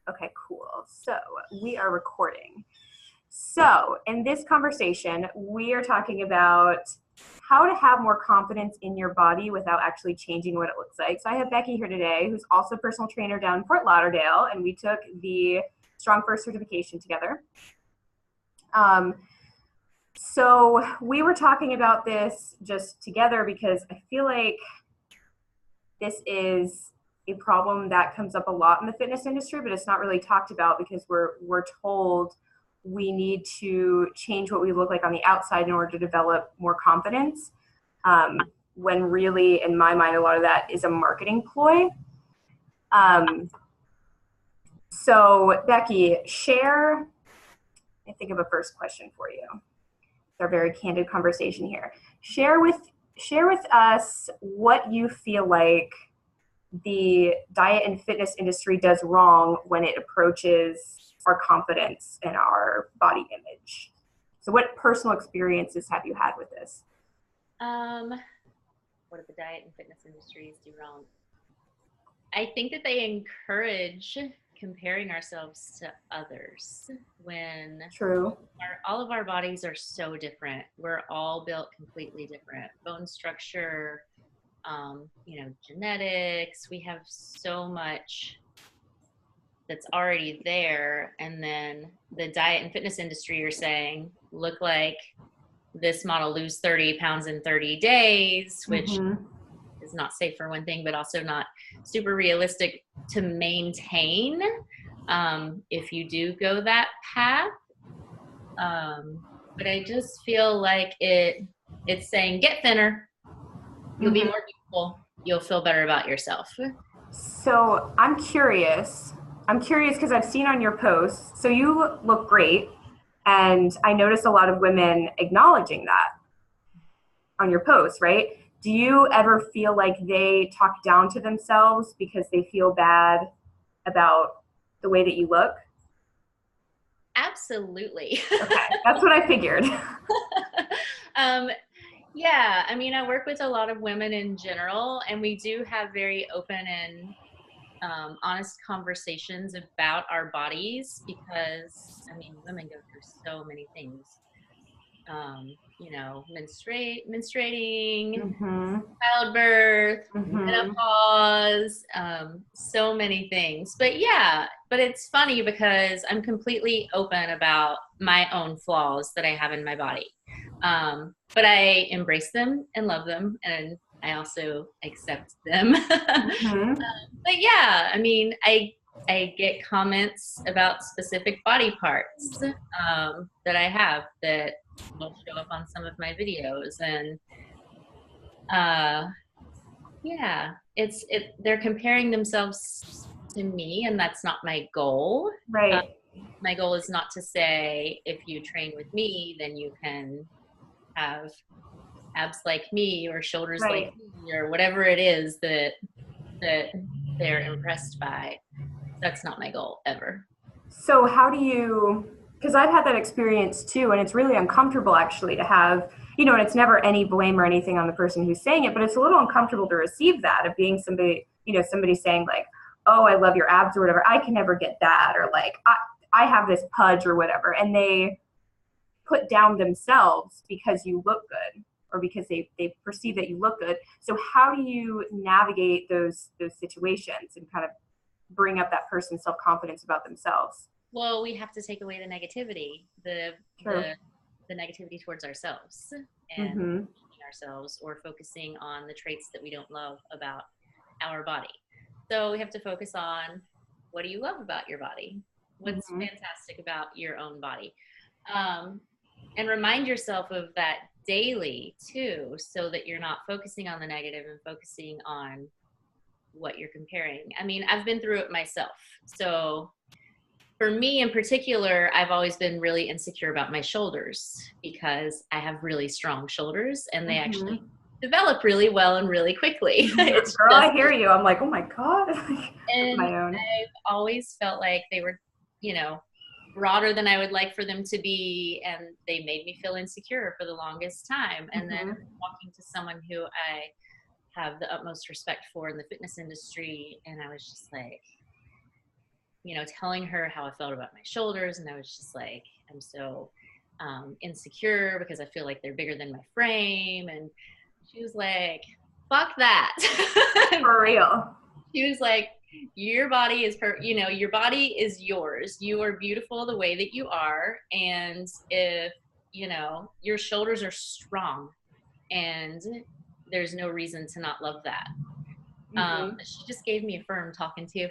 Okay, cool. So we are recording. So in this conversation, we are talking about how to have more confidence in your body without actually changing what it looks like. So I have Becky here today, who's also a personal trainer down in Fort Lauderdale, and we took the Strong First certification together. So we were talking about this just together because I feel like this is a problem that comes up a lot in the fitness industry, but it's not really talked about because we're told we need to change what we look like on the outside in order to develop more confidence. When really, in my mind, a lot of that is a marketing ploy. So Becky, I think of a first question for you. It's our very candid conversation here. Share with us what you feel like the diet and fitness industry does wrong when it approaches our confidence and our body image. So what personal experiences have you had with this? What do the diet and fitness industries do wrong? I think that they encourage comparing ourselves to others when True. all of our bodies are so different. We're all built completely different. Bone structure, genetics. We have so much that's already there. And then the diet and fitness industry are saying, look like this model, lose 30 pounds in 30 days, which is not safe for one thing, but also not super realistic to maintain if you do go that path. But I just feel like it's saying get thinner, you'll be more beautiful, you'll feel better about yourself. So I'm curious because I've seen on your posts, so you look great, and I noticed a lot of women acknowledging that on your posts, right? Do you ever feel like they talk down to themselves because they feel bad about the way that you look? Absolutely. Okay, that's what I figured. Yeah, I mean, I work with a lot of women in general, and we do have very open and honest conversations about our bodies because, I mean, women go through so many things. Menstruating, childbirth, menopause, so many things. But yeah, but it's funny because I'm completely open about my own flaws that I have in my body. But I embrace them and love them, and I also accept them. But yeah, I mean, I get comments about specific body parts that I have that will show up on some of my videos, and yeah, they're comparing themselves to me, and that's not my goal. Right. My goal is not to say if you train with me, then you can have abs like me or shoulders like me or whatever it is that they're impressed by. That's not my goal ever. So how do you, because I've had that experience too, and it's really uncomfortable actually to have, and it's never any blame or anything on the person who's saying it, but it's a little uncomfortable to receive that of being somebody, somebody saying like, oh, I love your abs or whatever. I can never get that. Or like, I have this pudge or whatever. And they put down themselves because you look good or because they perceive that you look good. So how do you navigate those situations and kind of bring up that person's self-confidence about themselves? Well, we have to take away the negativity, the negativity towards ourselves and ourselves, or focusing on the traits that we don't love about our body. So we have to focus on, what do you love about your body? What's fantastic about your own body? And remind yourself of that daily too, so that you're not focusing on the negative and focusing on what you're comparing. I mean, I've been through it myself. So for me in particular, I've always been really insecure about my shoulders because I have really strong shoulders and they actually develop really well and really quickly. Girl, I hear you. I'm like, oh my God. And my own. I've always felt like they were, broader than I would like for them to be, and they made me feel insecure for the longest time. And then walking to someone who I have the utmost respect for in the fitness industry, and I was just like, telling her how I felt about my shoulders. And I was just like, I'm so insecure because I feel like they're bigger than my frame. And she was like, fuck that. For real. She was like, your body is your body is yours. You are beautiful the way that you are. And if, your shoulders are strong, and there's no reason to not love that. She just gave me a firm talking to.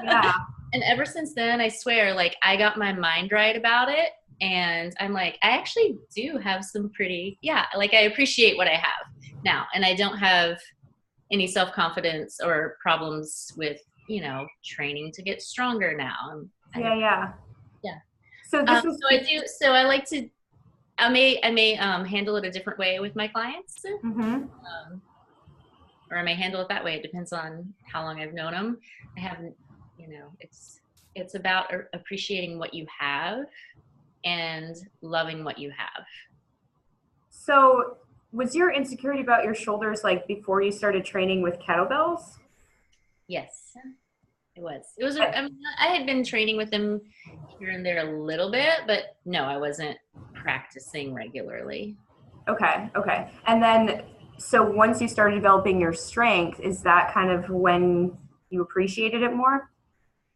Yeah. And ever since then, I swear, like, I got my mind right about it. And I'm like, I actually do have some like, I appreciate what I have now. And I don't have any self-confidence or problems with, training to get stronger now. Yeah. So this is, so I like to, I may handle it a different way with my clients. Or I may handle it that way. It depends on how long I've known them. I haven't, it's about appreciating what you have and loving what you have. So was your insecurity about your shoulders like before you started training with kettlebells? Yes, it was. I had been training with them here and there a little bit, but no, I wasn't practicing regularly. Okay. And then, so once you started developing your strength, is that kind of when you appreciated it more?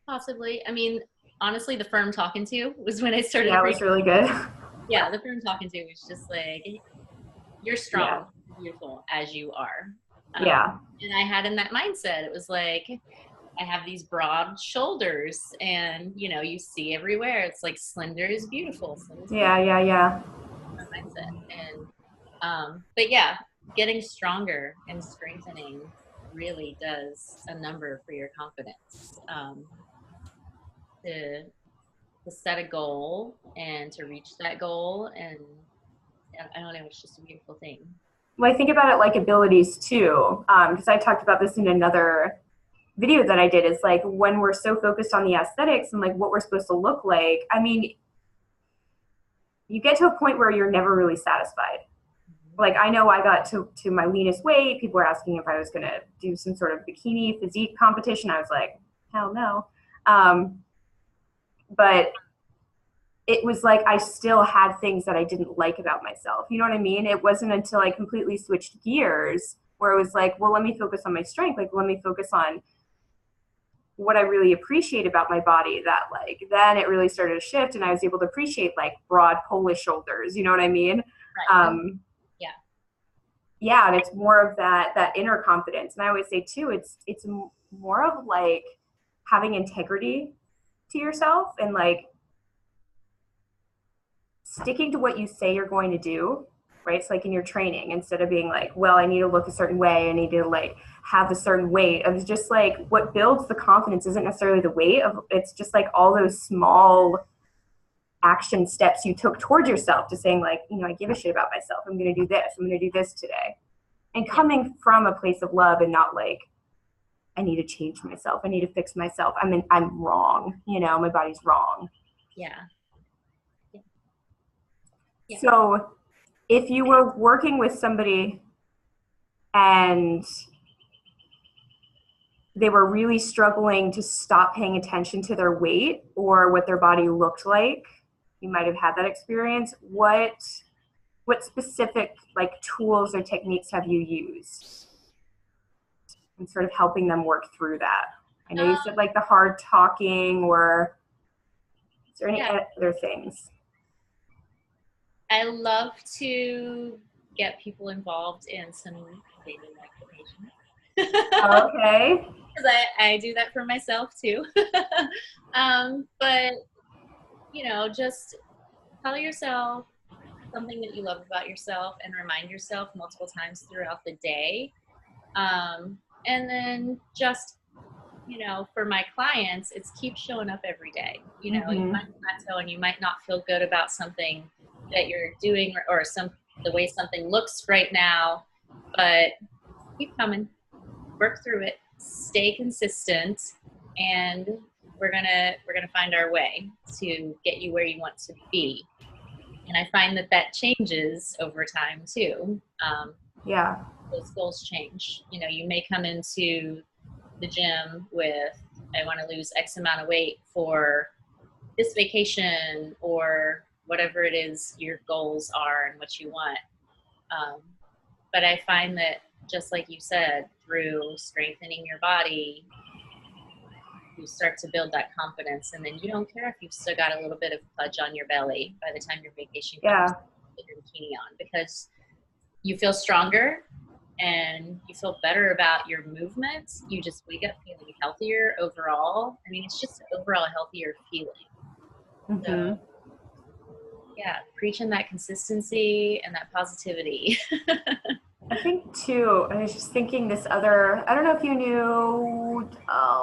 Possibly. I mean, honestly, the firm talking to was when I started. Yeah, it was really good. Yeah, the firm talking to was just like, you're strong, beautiful as you are. Yeah. And I had in that mindset, it was like, I have these broad shoulders, and you see everywhere. It's like slender is beautiful. Yeah. My mindset. And but yeah, getting stronger and strengthening really does a number for your confidence. To set a goal and to reach that goal, and I don't know, it's just a beautiful thing. Well, I think about it like abilities too, because I talked about this in another video that I did. Is like when we're so focused on the aesthetics and like what we're supposed to look like. I mean, you get to a point where you're never really satisfied. Like I know I got to my leanest weight. People were asking if I was going to do some sort of bikini physique competition. I was like, hell no. But it was like I still had things that I didn't like about myself. You know what I mean? It wasn't until I completely switched gears where it was like, well, let me focus on my strength. Like, let me focus on what I really appreciate about my body, that like then it really started to shift, and I was able to appreciate like broad Polish shoulders. You know what I mean? Right. Yeah, and it's more of that inner confidence. And I always say too, it's more of like having integrity to yourself and like sticking to what you say you're going to do, right? It's like in your training, instead of being like, well, I need to look a certain way, I need to like have a certain weight. Of just like what builds the confidence isn't necessarily the weight of, it's just like all those small action steps you took towards yourself to saying like, I give a shit about myself. I'm going to do this. I'm going to do this today. And coming from a place of love and not like, I need to change myself. I need to fix myself. I mean, I'm wrong. My body's wrong. Yeah. So if you were working with somebody and they were really struggling to stop paying attention to their weight or what their body looked like, you might have had that experience. What specific like tools or techniques have you used in sort of helping them work through that? I know you said like the hard talking, or is there any other things? I love to get people involved in some daily activation. Okay. Because I do that for myself too. But just tell yourself something that you love about yourself and remind yourself multiple times throughout the day. And then just, for my clients, it's keep showing up every day. You might plateau and you might not feel good about something that you're doing or the way something looks right now, but keep coming, work through it, stay consistent, and we're gonna find our way to get you where you want to be. And I find that changes over time too. Those goals change. You may come into the gym with I want to lose X amount of weight for this vacation or whatever it is your goals are and what you want. But I find that, just like you said, through strengthening your body, you start to build that confidence, and then you don't care if you've still got a little bit of pudge on your belly by the time your vacation comes, with your bikini on, because you feel stronger and you feel better about your movements. You just wake up feeling healthier overall. I mean, it's just an overall healthier feeling. So yeah, preaching that consistency and that positivity. I think too, I was just thinking this other, I don't know if you knew,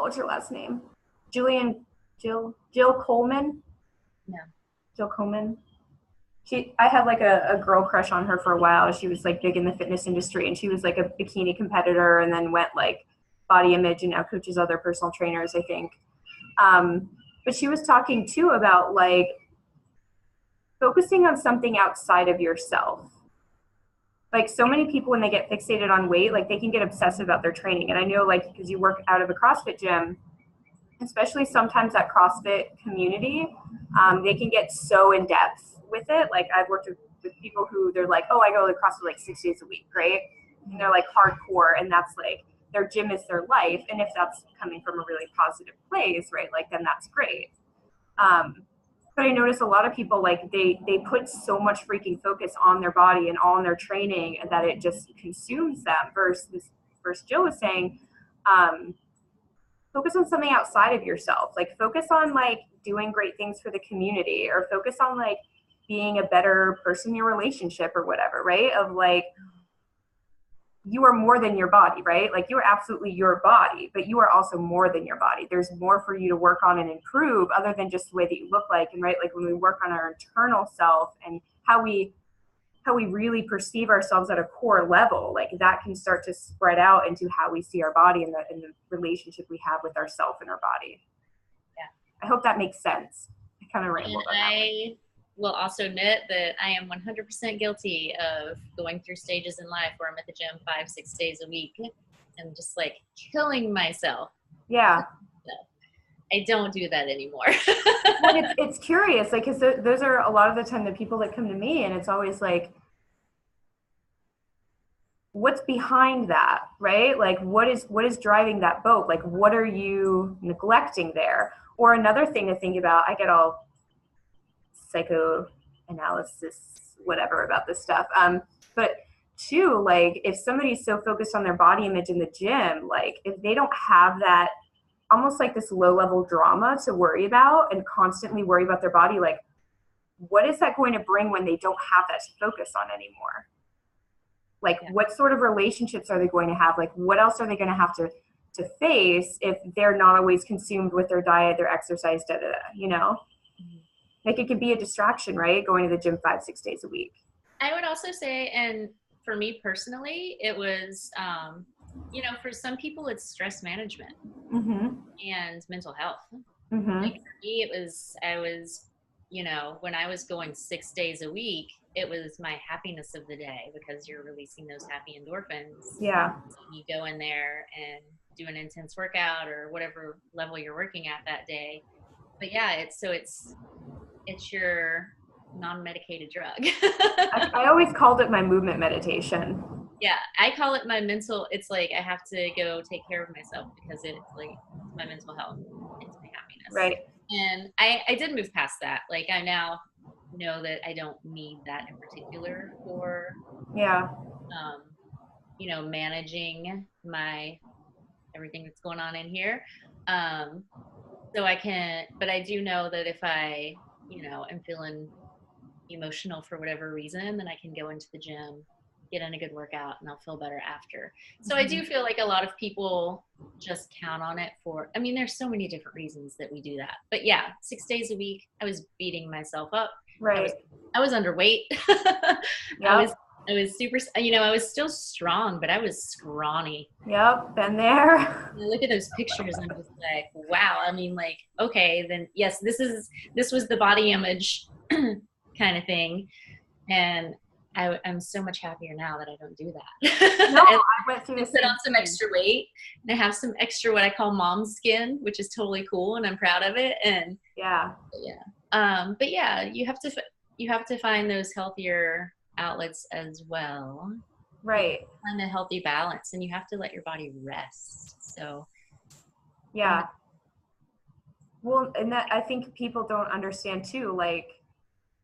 what's her last name? Jill Coleman? No. Jill Coleman. I had like a girl crush on her for a while. She was like big in the fitness industry, and she was like a bikini competitor and then went like body image and now coaches other personal trainers, I think. But she was talking too about like focusing on something outside of yourself. Like so many people, when they get fixated on weight, like they can get obsessive about their training. And I know, like, because you work out of a CrossFit gym, especially sometimes that CrossFit community, they can get so in depth with it. Like I've worked with people who they're like, oh, I go to CrossFit like 6 days a week, right? And they're like hardcore, and that's like their gym is their life. And if that's coming from a really positive place, right, like then that's great. But I notice a lot of people, like they put so much freaking focus on their body and on their training that it just consumes them. Versus Jill was saying, focus on something outside of yourself. Like focus on like doing great things for the community, or focus on like being a better person in your relationship or whatever, right? Of like, you are more than your body, right? Like you are absolutely your body, but you are also more than your body. There's more for you to work on and improve other than just the way that you look like. And right, like when we work on our internal self and how we really perceive ourselves at a core level, like that can start to spread out into how we see our body and the relationship we have with ourself and our body. Yeah. I hope that makes sense. I kind of rambled on that one. Will also admit that I am 100% guilty of going through stages in life where I'm at the gym 5-6 days a week and just like killing myself. Yeah. I don't do that anymore. Well, it's curious, like, because those are a lot of the time the people that come to me, and it's always like, what's behind that, right? Like, what is driving that boat? Like, what are you neglecting there? Or another thing to think about, I get all psychoanalysis, whatever about this stuff. But two, like if somebody's so focused on their body image in the gym, like if they don't have that almost like this low level drama to worry about and constantly worry about their body, like what is that going to bring when they don't have that to focus on anymore? Like what sort of relationships are they going to have? Like what else are they going to have to face if they're not always consumed with their diet, their exercise, you know? Like it could be a distraction, right? Going to the gym 5-6 days a week. I would also say, and for me personally, it was, for some people it's stress management and mental health. Like for me, I was, when I was going 6 days a week, it was my happiness of the day because you're releasing those happy endorphins. Yeah. So you go in there and do an intense workout or whatever level you're working at that day. But yeah, it's your non-medicated drug. I always called it my movement meditation. Yeah, I call it my mental. It's like I have to go take care of myself because it's like my mental health. It's my happiness. Right. And I did move past that. Like I now know that I don't need that in particular for managing my everything that's going on in here. So I can, but I do know that if I am feeling emotional for whatever reason, then I can go into the gym, get in a good workout, and I'll feel better after. So I do feel like a lot of people just count on it there's so many different reasons that we do that. But yeah, 6 days a week, I was beating myself up. Right. I was underweight. Yep. I was super, I was still strong, but I was scrawny. Yep, been there. I look at those pictures and I'm just like, wow. I mean, like, okay, then yes, this was the body image kind of thing. And I'm so much happier now that I don't do that. No, And I went through I this put on some extra weight, and I have some extra what I call mom skin, which is totally cool, and I'm proud of it. And yeah. but yeah, you have to find those healthier outlets as well. Right. Find a healthy balance, and you have to let your body rest. So yeah. Well, and that I think people don't understand too, like,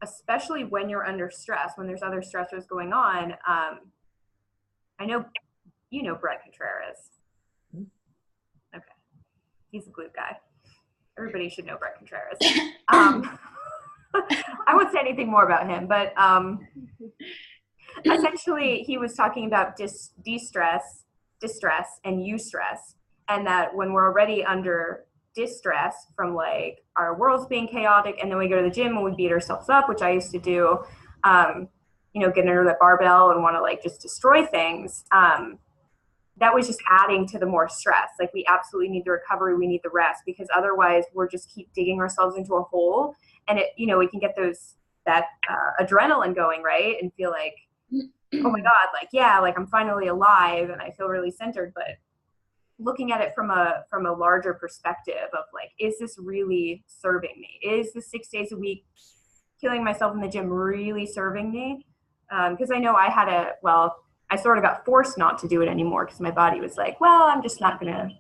especially when you're under stress, when there's other stressors going on. I know, you know, Brett Contreras. Okay. He's a glue guy. Everybody should know Brett Contreras. I won't say anything more about him, but essentially he was talking about distress, and eustress, and that when we're already under distress from like our world's being chaotic, and then we go to the gym and we beat ourselves up, which I used to do, you know, get under that barbell and want to like just destroy things. That was just adding to the more stress. Like, we absolutely need the recovery, we need the rest, because otherwise we're just keep digging ourselves into a hole, and it, you know, we can get that adrenaline going, right, and feel like, oh my God, like, yeah, like I'm finally alive and I feel really centered. But looking at it from a larger perspective of like, is this really serving me? Is the 6 days a week killing myself in the gym really serving me? Because I know I sort of got forced not to do it anymore, because my body was like, well, I'm just not gonna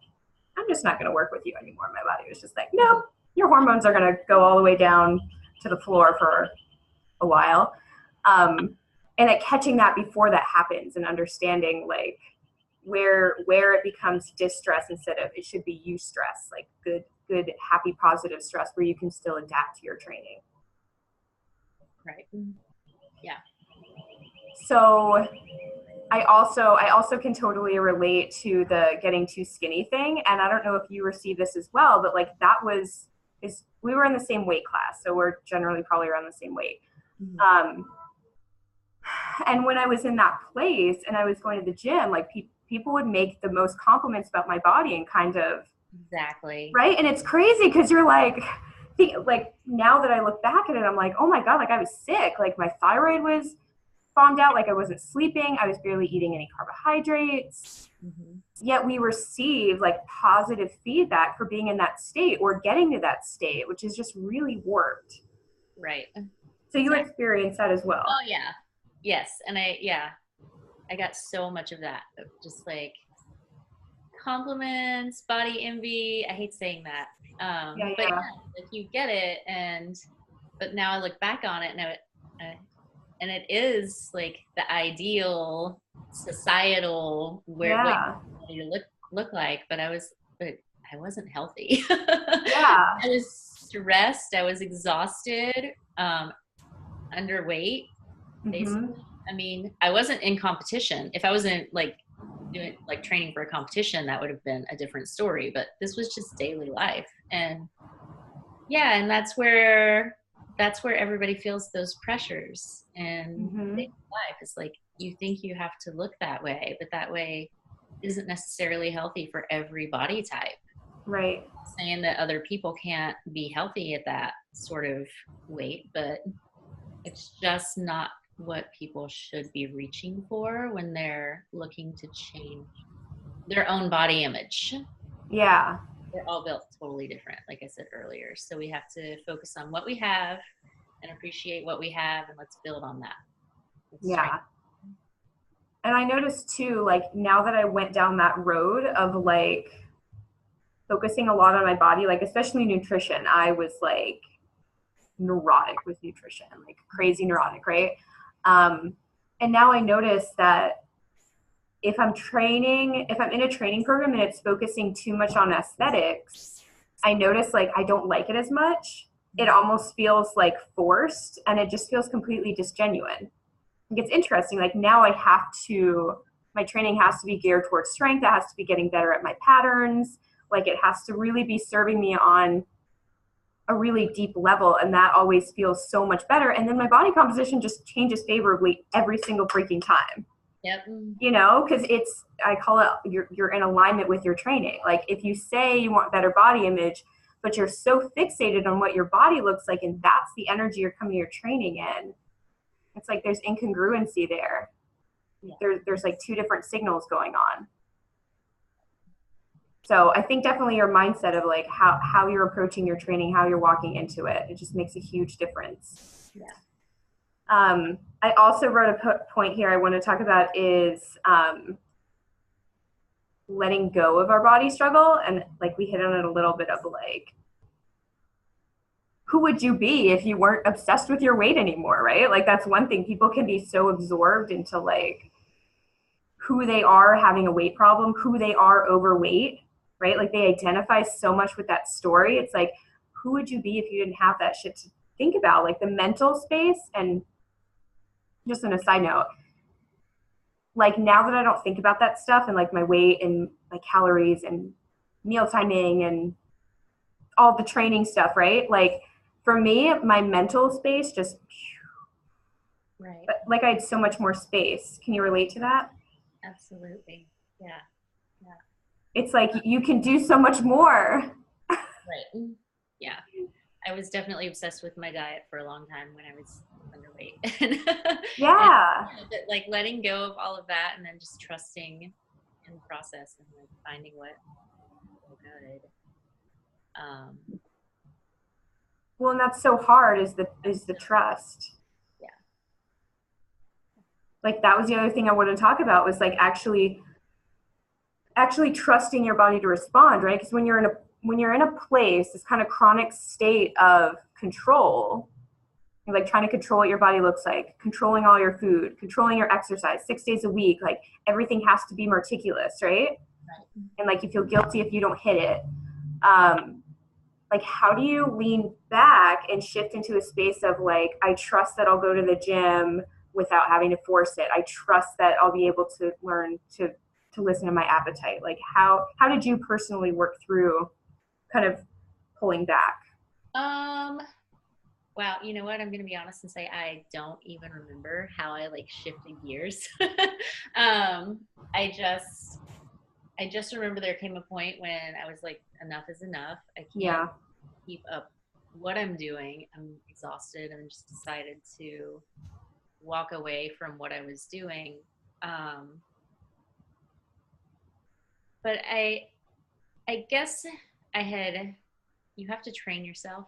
work with you anymore. My body was just like, no, your hormones are gonna go all the way down to the floor for a while. And like catching that before that happens, and understanding like where it becomes distress instead of, it should be eustress, like good, happy, positive stress where you can still adapt to your training. right. Yeah. So I also can totally relate to the getting too skinny thing. And I don't know if you receive this as well, but like we were in the same weight class. So we're generally probably around the same weight. Mm-hmm. And when I was in that place and I was going to the gym, like people would make the most compliments about my body, and kind of, exactly, right. And it's crazy, because you're like, now that I look back at it, I'm like, oh my God, like I was sick. Like my thyroid was bombed out. Like I wasn't sleeping. I was barely eating any carbohydrates. Mm-hmm. Yet we receive like positive feedback for being in that state or getting to that state, which is just really warped. Right. So you experienced that as well. Oh yeah. Yes. And I got so much of that. Just like compliments, body envy. I hate saying that. But yeah, like you get it. But now I look back on it, and it is like the ideal societal what you look like, but I wasn't healthy. Yeah. I was stressed, I was exhausted, underweight, basically. Mm-hmm. I mean, I wasn't in competition. If I wasn't like doing like training for a competition, that would have been a different story, but this was just daily life. And yeah, and that's where everybody feels those pressures. And daily life is like, you think you have to look that way, but that way isn't necessarily healthy for every body type. Right. Saying that other people can't be healthy at that sort of weight, but it's just not what people should be reaching for when they're looking to change their own body image. Yeah. We're all built totally different, like I said earlier. So we have to focus on what we have and appreciate what we have, and let's build on that. Yeah. And I noticed too, like now that I went down that road of like focusing a lot on my body, like especially nutrition, I was like neurotic with nutrition, like crazy neurotic, right? And now I notice that if I'm in a training program and it's focusing too much on aesthetics, I notice like I don't like it as much. It almost feels like forced, and it just feels completely disgenuine. Like it's interesting. Like now my training has to be geared towards strength. It has to be getting better at my patterns. Like it has to really be serving me on a really deep level, and that always feels so much better. And then my body composition just changes favorably every single freaking time. Yep. You know, because I call it, you're in alignment with your training. Like if you say you want better body image, but you're so fixated on what your body looks like, and that's the energy you're coming to your training in, It's like there's incongruency there. There's like two different signals going on. So I think definitely your mindset of like how you're approaching your training, how you're walking into it, it just makes a huge difference. Yeah. I also wrote a point here I want to talk about is letting go of our body struggle. And like we hit on it a little bit of like, who would you be if you weren't obsessed with your weight anymore, right? Like that's one thing. People can be so absorbed into like who they are having a weight problem, who they are overweight, right? Like they identify so much with that story. It's like, who would you be if you didn't have that shit to think about? Like the mental space. And just on a side note, like now that I don't think about that stuff and like my weight and like calories and meal timing and all the training stuff, right? Like for me, my mental space just, right. But like I had so much more space. Can you relate to that? Absolutely. Yeah. Yeah. It's like you can do so much more. Right. Yeah. I was definitely obsessed with my diet for a long time when I was underweight. Yeah. But like letting go of all of that and then just trusting in the process and like finding what good. Well, and that's so hard is the trust. Yeah. Like that was the other thing I wanted to talk about was like actually trusting your body to respond, right? Because when you're in a place, this kind of chronic state of control, you're like trying to control what your body looks like, controlling all your food, controlling your exercise 6 days a week, like everything has to be meticulous, right? And like you feel guilty if you don't hit it. Like how do you lean back and shift into a space of like, I trust that I'll go to the gym without having to force it. I trust that I'll be able to learn to listen to my appetite. Like how did you personally work through kind of pulling back? Wow, you know what? I'm gonna be honest and say I don't even remember how I like shifted gears. I just remember there came a point when I was like, enough is enough. I can't keep up what I'm doing. I'm exhausted and just decided to walk away from what I was doing. But I guess you have to train yourself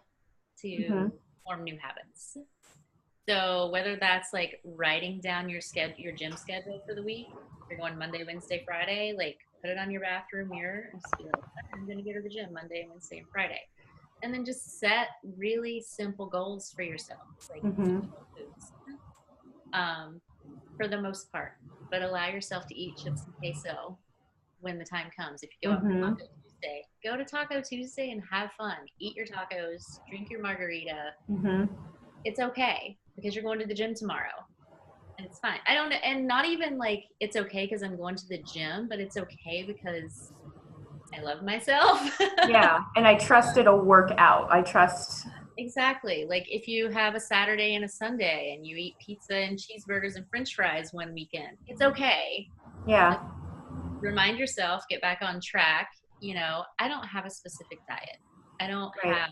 to form new habits. So whether that's like writing down your gym schedule for the week, if you're going Monday, Wednesday, Friday, like put it on your bathroom mirror and just be like, I'm going to go to the gym Monday, Wednesday, and Friday. And then just set really simple goals for yourself, like foods, for the most part. But allow yourself to eat chips and queso when the time comes. If you go on Taco Tuesday, go to Taco Tuesday and have fun. Eat your tacos, drink your margarita. It's okay because you're going to the gym tomorrow. And it's fine. And not even like it's okay because I'm going to the gym, but it's okay because I love myself. Yeah, and I trust it'll work out. I trust. Exactly. Like if you have a Saturday and a Sunday and you eat pizza and cheeseburgers and French fries one weekend, it's okay. Yeah. Like, remind yourself, get back on track. You know, I don't have a specific diet. I don't have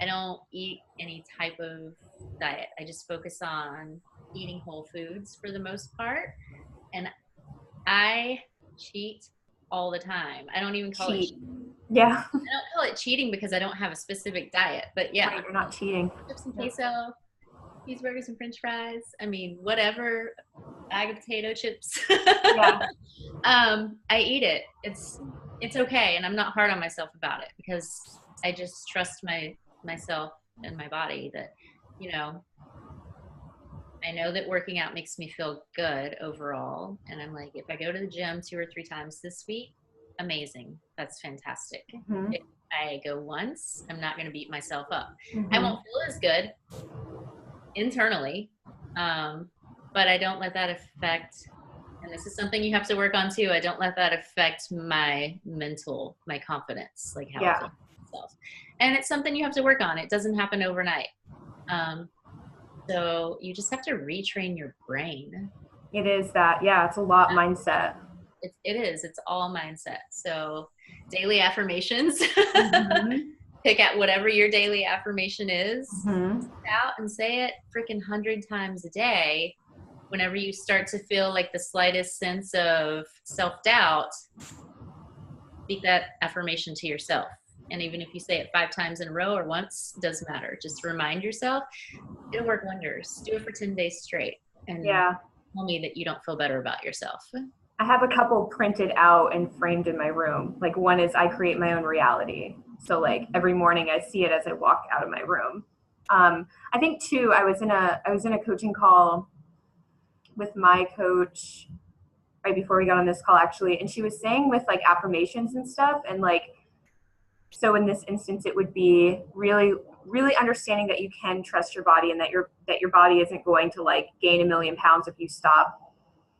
I don't eat any type of diet. I just focus on eating whole foods for the most part. And I cheat all the time. I don't even call it cheating. Yeah. I don't call it cheating because I don't have a specific diet. But yeah. You're not cheating. Chips and queso, cheeseburgers and French fries. I mean, whatever, bag of potato chips. Yeah. I eat it. It's okay. And I'm not hard on myself about it because I just trust myself and my body that, you know, I know that working out makes me feel good overall. And I'm like, if I go to the gym 2 or 3 times this week, amazing. That's fantastic. If I go once, I'm not going to beat myself up. I won't feel as good internally, but I don't let that affect, and this is something you have to work on too, I don't let that affect my confidence, like how I feel myself. And it's something you have to work on. It doesn't happen overnight. So you just have to retrain your brain. It is that. Yeah, it's a lot mindset. It is. It's all mindset. So daily affirmations. pick out whatever your daily affirmation is, Mm-hmm. out and say it freaking 100 times a day. Whenever you start to feel like the slightest sense of self-doubt, speak that affirmation to yourself. And even if you say it 5 times in a row or once, doesn't matter. Just remind yourself. It'll work wonders. Do it for 10 days straight and tell me that you don't feel better about yourself. I have a couple printed out and framed in my room. Like one is I create my own reality. So like every morning I see it as I walk out of my room. I think too, I was in a coaching call with my coach right before we got on this call actually. And she was saying with like affirmations and stuff, and like, so in this instance, it would be really, really understanding that you can trust your body and that your body isn't going to like gain 1,000,000 pounds if you stop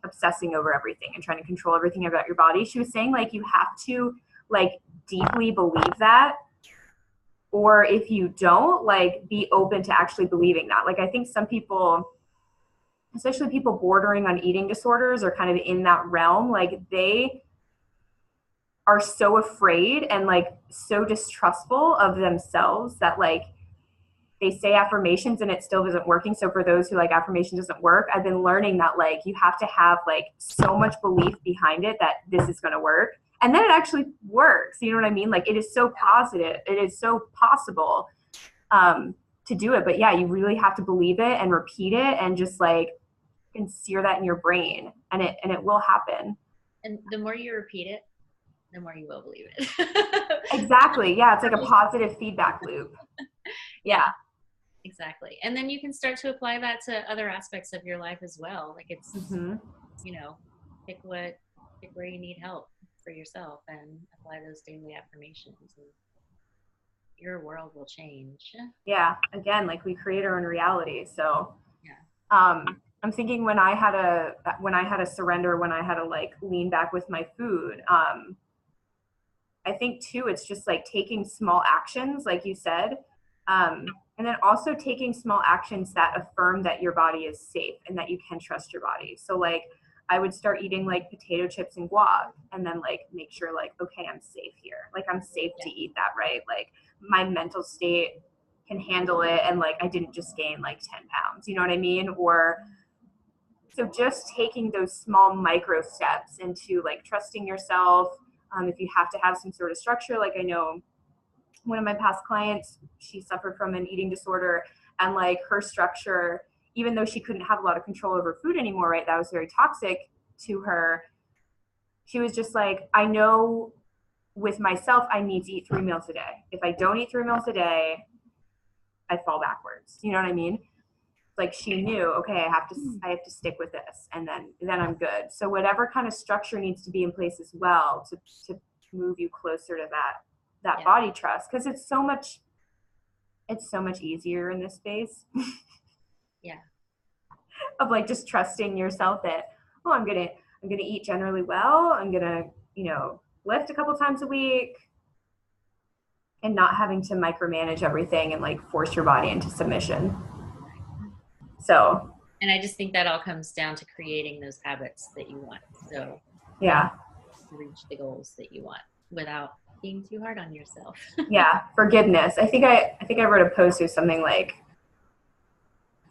obsessing over everything and trying to control everything about your body. She was saying like you have to like deeply believe that, or if you don't, like be open to actually believing that. Like I think some people, especially people bordering on eating disorders or kind of in that realm, like they are so afraid and like so distrustful of themselves that like they say affirmations and it still isn't working. So for those who like affirmation doesn't work, I've been learning that like you have to have like so much belief behind it that this is going to work. And then it actually works. You know what I mean? Like it is so positive. It is so possible to do it. But yeah, you really have to believe it and repeat it and just like and sear that in your brain, and it will happen. And the more you repeat it, the more you will believe it. Exactly. Yeah. It's like a positive feedback loop. Yeah. Exactly. And then you can start to apply that to other aspects of your life as well. Like it's, you know, pick where you need help for yourself and apply those daily affirmations, and your world will change. Yeah. Again, like we create our own reality. So, yeah. I'm thinking when I had a surrender, when I had to like lean back with my food, I think too, it's just like taking small actions, like you said, and then also taking small actions that affirm that your body is safe and that you can trust your body. So like I would start eating like potato chips and guac and then like make sure like, okay, I'm safe here. Like I'm safe to eat that, right? Like my mental state can handle it. And like, I didn't just gain like 10 pounds, you know what I mean? Or so just taking those small micro steps into like trusting yourself. If you have to have some sort of structure, like I know one of my past clients, she suffered from an eating disorder, and like her structure, even though she couldn't have a lot of control over food anymore, right? That was very toxic to her. She was just like, I know with myself, I need to eat 3 meals a day. If I don't eat 3 meals a day, I fall backwards. You know what I mean? Like she knew, okay, I have to stick with this, and then I'm good. So whatever kind of structure needs to be in place as well to move you closer to that body trust, because it's so much easier in this space. Yeah. Of like just trusting yourself that, oh, I'm gonna eat generally well. I'm gonna, lift a couple times a week, and not having to micromanage everything and like force your body into submission. So. And I just think that all comes down to creating those habits that you want. So. Yeah. Reach the goals that you want without being too hard on yourself. Yeah, forgiveness. I think I wrote a post or something like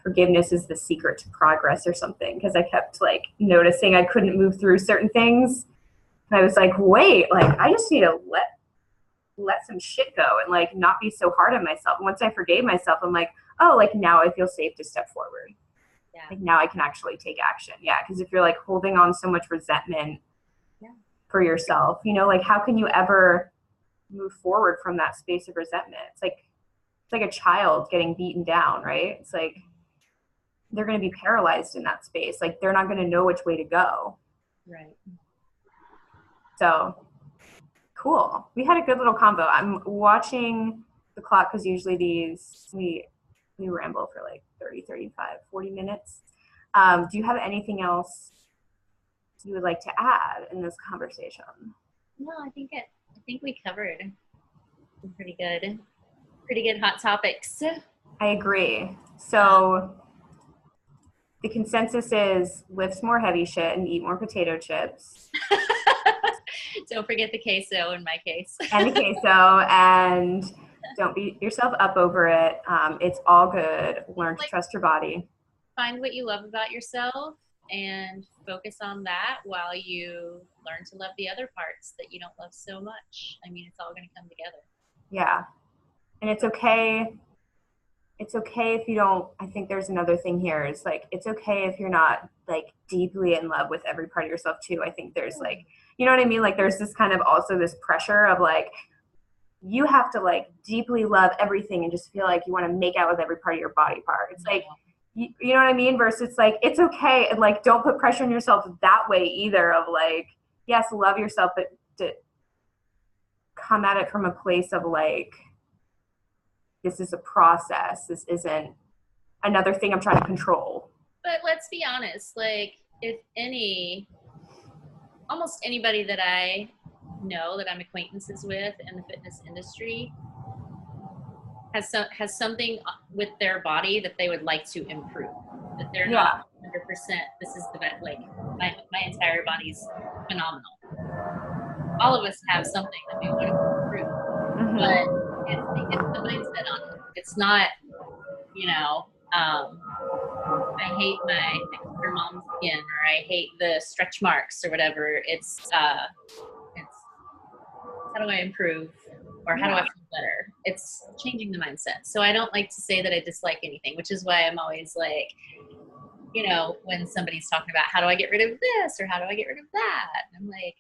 forgiveness is the secret to progress or something, because I kept like noticing I couldn't move through certain things. And I was like, wait, like I just need to let some shit go and like not be so hard on myself. And once I forgave myself, I'm like, oh, like now I feel safe to step forward. Yeah. Like now I can actually take action. Yeah, because if you're like holding on so much resentment for yourself, like how can you ever move forward from that space of resentment? It's like a child getting beaten down, right? It's like they're going to be paralyzed in that space. Like they're not going to know which way to go. Right. So cool. We had a good little combo. I'm watching the clock because usually we ramble for like 30, 35, 40 minutes. Do you have anything else you would like to add in this conversation? No, I think we covered some pretty good hot topics. I agree. So the consensus is lift more heavy shit and eat more potato chips. Don't forget the queso in my case. And the queso, and Don't beat yourself up over it. It's all good. Learn to Like, trust your body. find what you love about yourself and focus on that while you learn to love the other parts that you don't love so much. I mean, it's all going to come together. Yeah. And it's okay. It's okay if you don't. I think there's another thing here. It's like, it's okay if you're not like deeply in love with every part of yourself too. I think there's like, you know what I mean? Like there's this kind of also this pressure of like, you have to like deeply love everything and just feel like you want to make out with every part of your body part. It's like, you know what I mean? Versus it's like, it's okay. And like, don't put pressure on yourself that way either of like, yes, love yourself, but to come at it from a place of like, this is a process. This isn't another thing I'm trying to control. But let's be honest, like almost anybody that I know that I'm acquaintances with in the fitness industry has something with their body that they would like to improve. That they're not 100%. This is the best. Like my entire body's phenomenal. All of us have something that we want to improve, but it's the mindset on it. It's not, I hate my extra mom skin, or I hate the stretch marks, or whatever. It's how do I improve, or how do I feel better? It's changing the mindset. So I don't like to say that I dislike anything, which is why I'm always like, when somebody's talking about how do I get rid of this or how do I get rid of that, I'm like,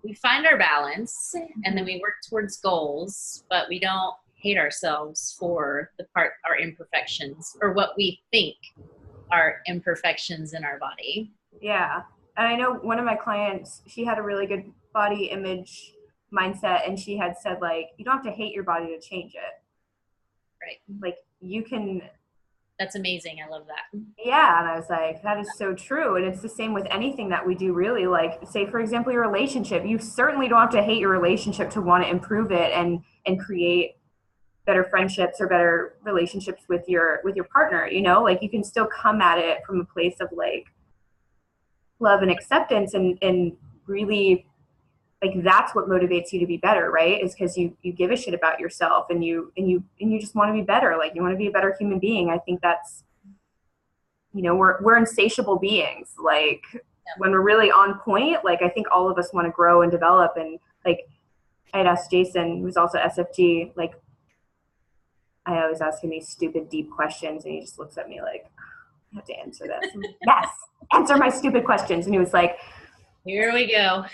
we find our balance and then we work towards goals, but we don't hate ourselves for our imperfections, or what we think are imperfections in our body. Yeah. And I know one of my clients, she had a really good body image mindset, and she had said like, you don't have to hate your body to change it. Right. Like you can. That's amazing. I love that. Yeah. And I was like, that is so true. And it's the same with anything that we do, really. Like, say, for example, your relationship. You certainly don't have to hate your relationship to want to improve it and create better friendships or better relationships with your partner. Like you can still come at it from a place of like love and acceptance, and really like that's what motivates you to be better, right? Is because you give a shit about yourself, and you just want to be better. Like you want to be a better human being. I think that's, we're insatiable beings. Like when we're really on point, like I think all of us want to grow and develop. And like I had asked Jason, who's also SFG, like I always ask him these stupid deep questions, and he just looks at me like, I have to answer this. Yes, answer my stupid questions. And he was like, here we go.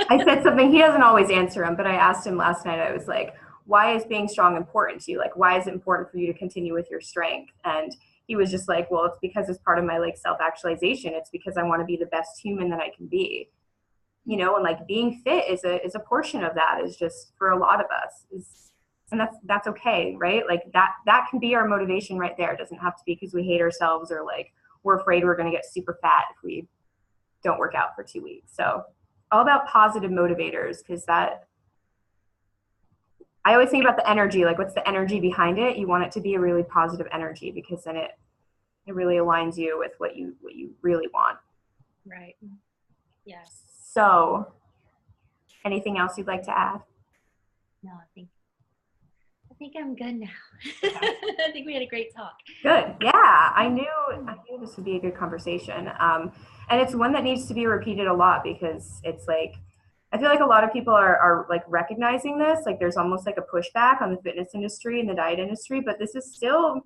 I said something, he doesn't always answer them, but I asked him last night, I was like, why is being strong important to you? Like, why is it important for you to continue with your strength? And he was just like, well, it's because it's part of my like self-actualization. It's because I want to be the best human that I can be, and like being fit is a portion of that, is just for a lot of us and that's okay, right? Like that can be our motivation right there. It doesn't have to be because we hate ourselves or like we're afraid we're going to get super fat if we don't work out for 2 weeks. So all about positive motivators, because that, I always think about the energy, like what's the energy behind it? You want it to be a really positive energy, because then it really aligns you with what you really want. Right. Yes. So anything else you'd like to add? No, I think I'm good now. I think we had a great talk. Good. Yeah. I knew this would be a good conversation. And it's one that needs to be repeated a lot, because it's like, I feel like a lot of people are like recognizing this, like there's almost like a pushback on the fitness industry and the diet industry, but this is still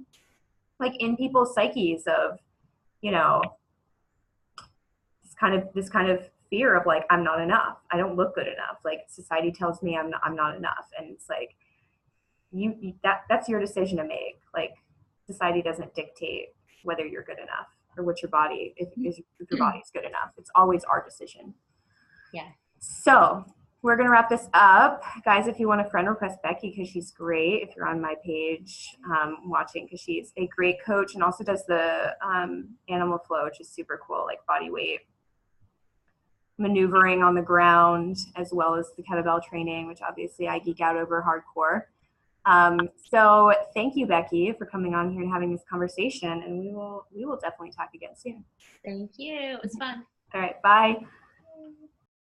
like in people's psyches of, this kind of fear of like, I'm not enough. I don't look good enough. Like society tells me I'm not enough. And it's like, that's your decision to make. Like society doesn't dictate whether you're good enough or what your body, if your body is good enough. It's always our decision. Yeah. So we're going to wrap this up. Guys, if you want to friend request Becky, because she's great, if you're on my page watching, because she's a great coach and also does the animal flow, which is super cool, like body weight maneuvering on the ground, as well as the kettlebell training, which obviously I geek out over hardcore. So thank you, Becky, for coming on here and having this conversation, and we will definitely talk again soon. Thank you. It was fun. All right. Bye.